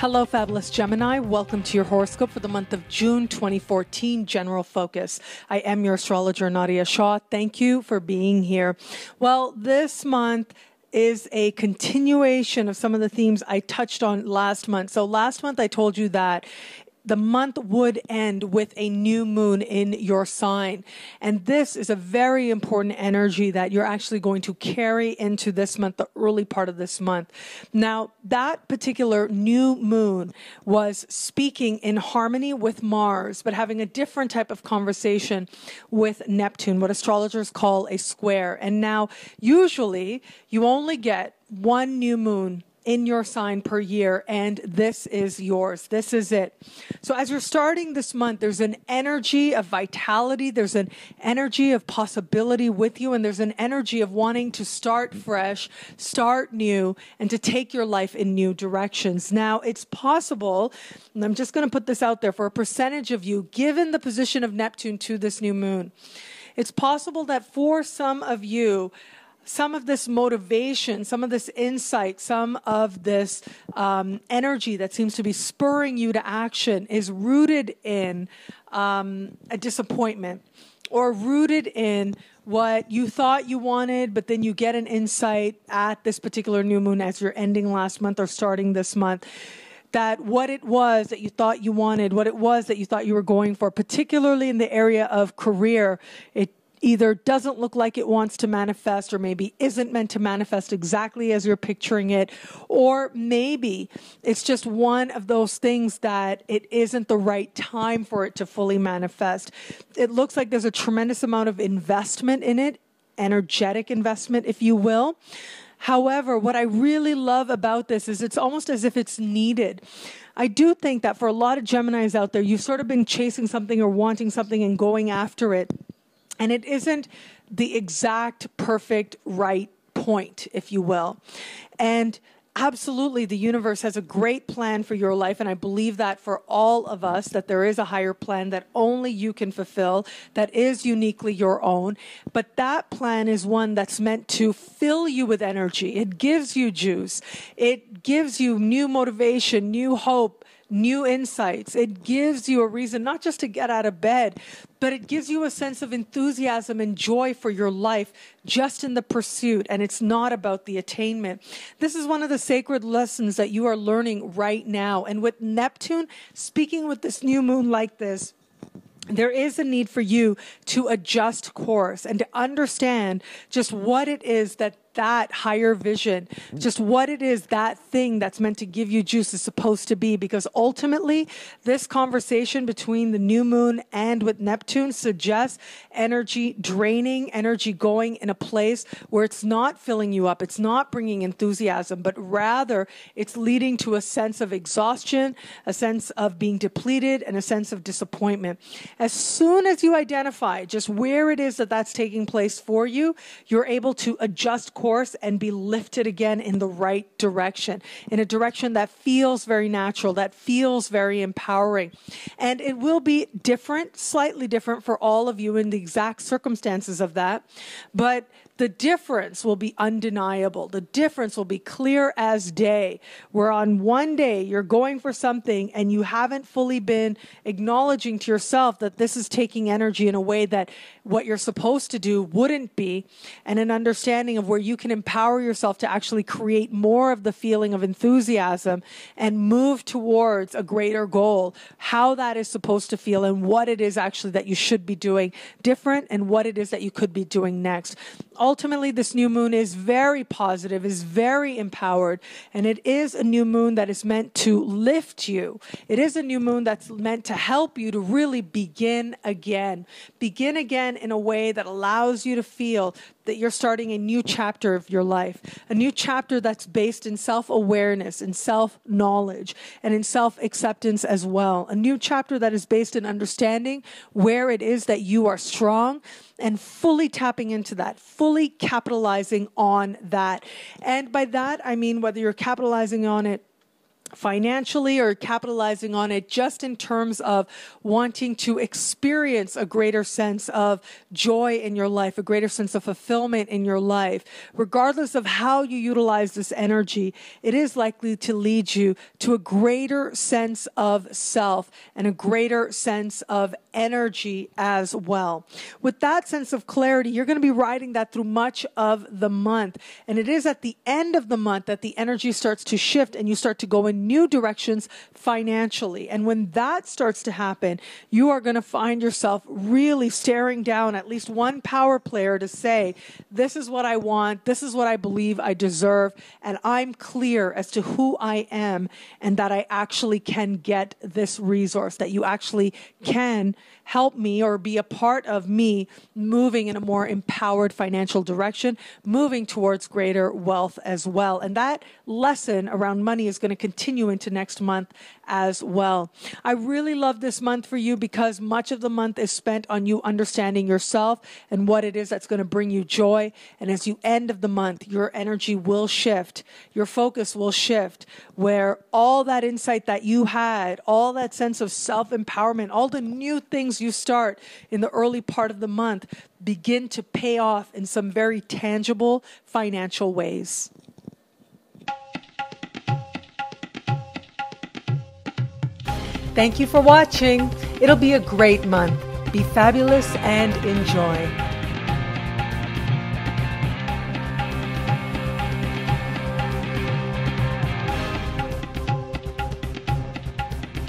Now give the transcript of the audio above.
Hello, fabulous Gemini. Welcome to your horoscope for the month of June 2014, General Focus. I am your astrologer, Nadiya Shah. Thank you for being here. Well, this month is a continuation of some of the themes I touched on last month. So last month I told you that the month would end with a new moon in your sign. And this is a very important energy that you're actually going to carry into this month, the early part of this month. Now, that particular new moon was speaking in harmony with Mars, but having a different type of conversation with Neptune, what astrologers call a square. And now, usually, you only get one new moon in your sign per year, and this is yours. This is it. So as you're starting this month, there's an energy of vitality, there's an energy of possibility with you, and there's an energy of wanting to start fresh, start new, and to take your life in new directions. Now, it's possible, and I'm just going to put this out there, for a percentage of you, given the position of Neptune to this new moon, it's possible that for some of you, some of this motivation, some of this insight, some of this energy that seems to be spurring you to action is rooted in a disappointment, or rooted in what you thought you wanted, but then you get an insight at this particular new moon as you're ending last month or starting this month, that what it was that you thought you wanted, what it was that you thought you were going for, particularly in the area of career, it either doesn't look like it wants to manifest, or maybe isn't meant to manifest exactly as you're picturing it, or maybe it's just one of those things that it isn't the right time for it to fully manifest. It looks like there's a tremendous amount of investment in it, energetic investment, if you will. However, what I really love about this is it's almost as if it's needed. I do think that for a lot of Geminis out there, you've sort of been chasing something or wanting something and going after it, and it isn't the exact perfect right point, if you will. And absolutely, the universe has a great plan for your life, and I believe that for all of us, that there is a higher plan that only you can fulfill, that is uniquely your own. But that plan is one that's meant to fill you with energy. It gives you juice. It gives you new motivation, new hope, new insights. It gives you a reason not just to get out of bed, but it gives you a sense of enthusiasm and joy for your life just in the pursuit, and it's not about the attainment. This is one of the sacred lessons that you are learning right now. And with Neptune speaking with this new moon like this, there is a need for you to adjust course and to understand just what it is that higher vision, just what it is, that thing that's meant to give you juice is supposed to be. Because ultimately, this conversation between the new moon and with Neptune suggests energy draining, energy going in a place where it's not filling you up, it's not bringing enthusiasm, but rather it's leading to a sense of exhaustion, a sense of being depleted, and a sense of disappointment. As soon as you identify just where it is that that's taking place for you, you're able to adjust course and be lifted again in the right direction, in a direction that feels very natural, that feels very empowering. And it will be different, slightly different for all of you in the exact circumstances of that, but the difference will be undeniable. The difference will be clear as day, where on one day you're going for something and you haven't fully been acknowledging to yourself that this is taking energy in a way that what you're supposed to do wouldn't be, and an understanding of where you can empower yourself to actually create more of the feeling of enthusiasm and move towards a greater goal, how that is supposed to feel and what it is actually that you should be doing different and what it is that you could be doing next. Ultimately, this new moon is very positive, is very empowered, and it is a new moon that is meant to lift you. It is a new moon that's meant to help you to really begin again. Begin again in a way that allows you to feel that you're starting a new chapter of your life, a new chapter that's based in self-awareness, in self-knowledge, and in self-acceptance as well. A new chapter that is based in understanding where it is that you are strong and fully tapping into that, fully capitalizing on that. And by that, I mean whether you're capitalizing on it financially or capitalizing on it just in terms of wanting to experience a greater sense of joy in your life, a greater sense of fulfillment in your life. Regardless of how you utilize this energy, it is likely to lead you to a greater sense of self and a greater sense of energy as well. With that sense of clarity, you're going to be riding that through much of the month. And it is at the end of the month that the energy starts to shift and you start to go in new directions financially. And when that starts to happen, you are going to find yourself really staring down at least one power player to say, this is what I want, this is what I believe I deserve, and I'm clear as to who I am and that I actually can get this resource, that you actually can help me or be a part of me moving in a more empowered financial direction, moving towards greater wealth as well. And that lesson around money is going to continue into next month as well. I really love this month for you because much of the month is spent on you understanding yourself and what it is that's going to bring you joy. And as you end of the month, your energy will shift, your focus will shift, where all that insight that you had, all that sense of self-empowerment, all the new things you start in the early part of the month begin to pay off in some very tangible financial ways. Thank you for watching. It'll be a great month. Be fabulous and enjoy.